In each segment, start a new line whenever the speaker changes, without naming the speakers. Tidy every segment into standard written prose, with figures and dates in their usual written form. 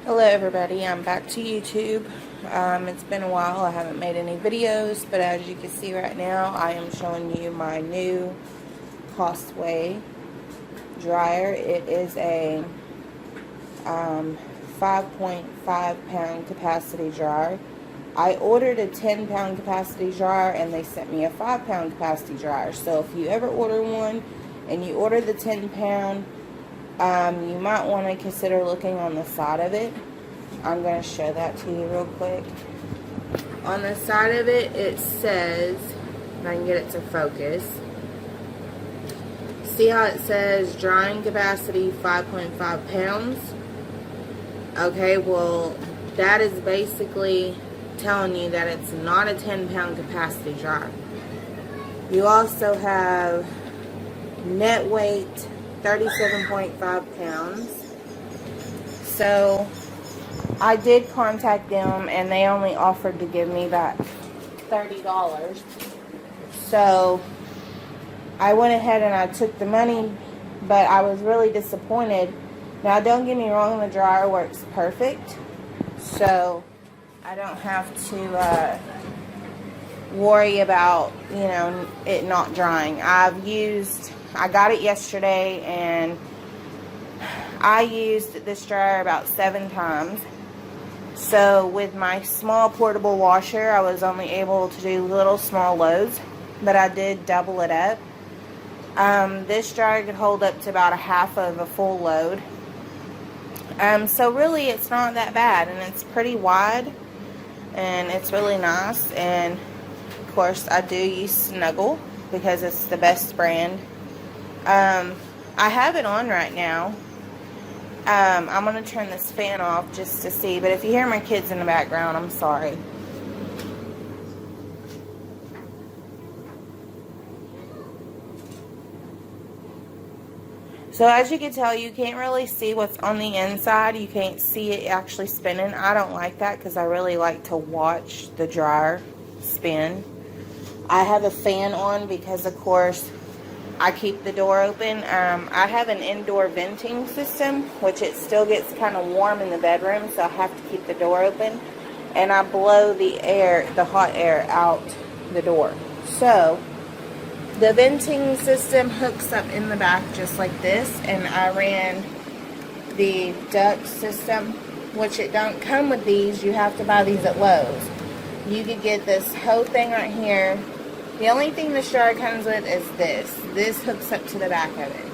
Hello everybody, I'm back to YouTube. It's been a while, I haven't made any videos, but as you can see right now, I am showing you my new COSTWAY dryer. It is a 5.5 pound capacity dryer. I ordered a 10 pound capacity dryer and they sent me a 5 pound capacity dryer. So if you ever order one and you order the 10 pound, you might want to consider looking on the side of it. I'm going to show that to you real quick. On the side of it, it says, if I can get it to focus, see how it says drying capacity 5.5 pounds? Okay, well, that is basically telling you that it's not a 10 pound capacity dryer. You also have net weight 37.5 pounds. So I did contact them and they only offered to give me that $30. So I went ahead and I took the money, but I was really disappointed. Now don't get me wrong, the dryer works perfect, so I don't have to worry about, you know, it not drying. I got it yesterday and I used this dryer about 7 times. So with my small portable washer, I was only able to do little small loads, but I did double it up. This dryer could hold up to about a half of a full load. So really it's not that bad, and it's pretty wide and it's really nice. And of course I do use Snuggle because it's the best brand. I have it on right now. I'm going to turn this fan off just to see, but if you hear my kids in the background, I'm sorry. So as you can tell, you can't really see what's on the inside. You can't see it actually spinning. I don't like that because I really like to watch the dryer spin. I have a fan on because, of course, I keep the door open. I have an indoor venting system, which it still gets kind of warm in the bedroom, so I have to keep the door open. And I blow the air, the hot air, out the door. So the venting system hooks up in the back just like this, and I ran the duct system, which it don't come with these. You have to buy these at Lowe's. You could get this whole thing right here. The only thing the dryer comes with is this. This hooks up to the back of it.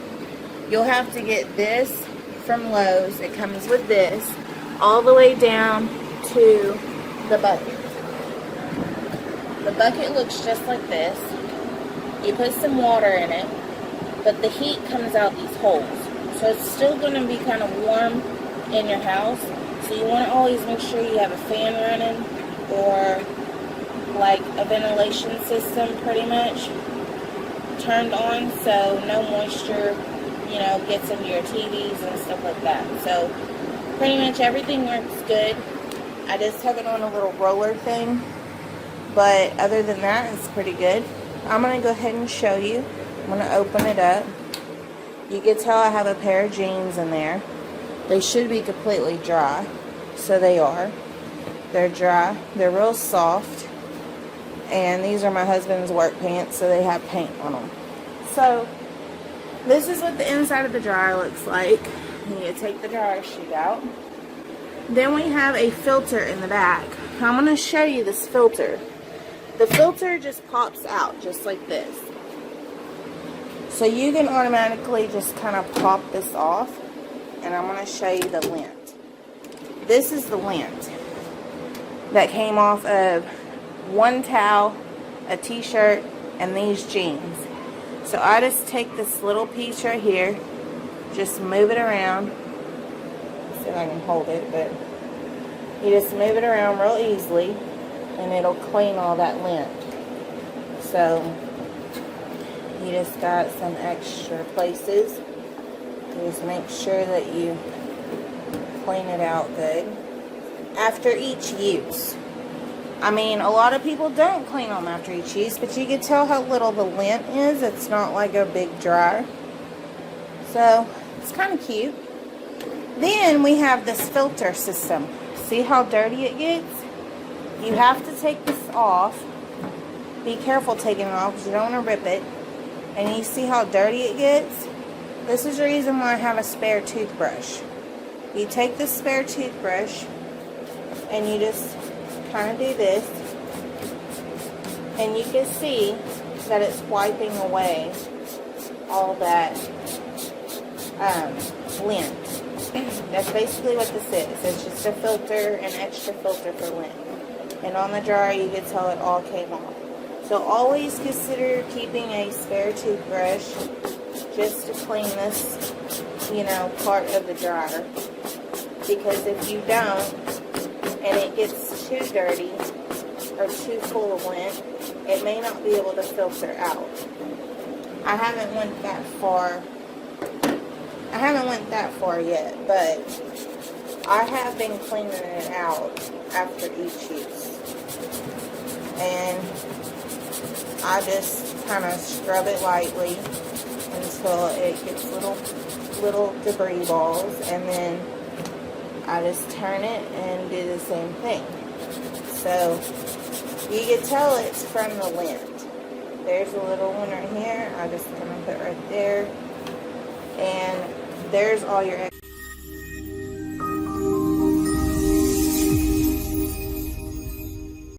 You'll have to get this from Lowe's. It comes with this all the way down to the bucket. The bucket looks just like this. You put some water in it, but the heat comes out these holes. So it's still going to be kind of warm in your house. So you want to always make sure you have a fan running, or like a ventilation system pretty much turned on, so no moisture, you know, gets into your TVs and stuff like that. So pretty much everything works good. I just have it on a little roller thing, but other than that, it's pretty good. I'm going to go ahead and show you. I'm going to open it up. You can tell I have a pair of jeans in there. They should be completely dry, so they are. They're dry. They're real soft. And these are my husband's work pants, so they have paint on them. So this is what the inside of the dryer looks like. You take the dryer sheet out. Then we have a filter in the back. I'm going to show you this filter. The filter just pops out just like this. So you can automatically just kind of pop this off. And I'm going to show you the lint. This is the lint that came off of one towel, a t-shirt, and these jeans. So I just take this little piece right here, just move it around. Let's see if I can hold it, but you just move it around real easily and it'll clean all that lint. So you just got some extra places. You just make sure that you clean it out good after each use. I mean, a lot of people don't clean them after each use, but you can tell how little the lint is. It's not like a big dryer. So, it's kind of cute. Then we have this filter system. See how dirty it gets? You have to take this off. Be careful taking it off because you don't want to rip it. And you see how dirty it gets? This is the reason why I have a spare toothbrush. You take this spare toothbrush and you just kind of do this. And you can see that it's wiping away all that lint. That's basically what this is. It's just a filter, an extra filter for lint. And on the dryer, you can tell it all came off. So always consider keeping a spare toothbrush just to clean this, you know, part of the dryer. Because if you don't, and it gets too dirty or too full of lint, it may not be able to filter out. I haven't went that far yet, but I have been cleaning it out after each use. And I just kind of scrub it lightly until it gets little debris balls, and then I just turn it and do the same thing. So you can tell it's from the lint. There's a little one right here. I just kind of put right there, and there's all your extra.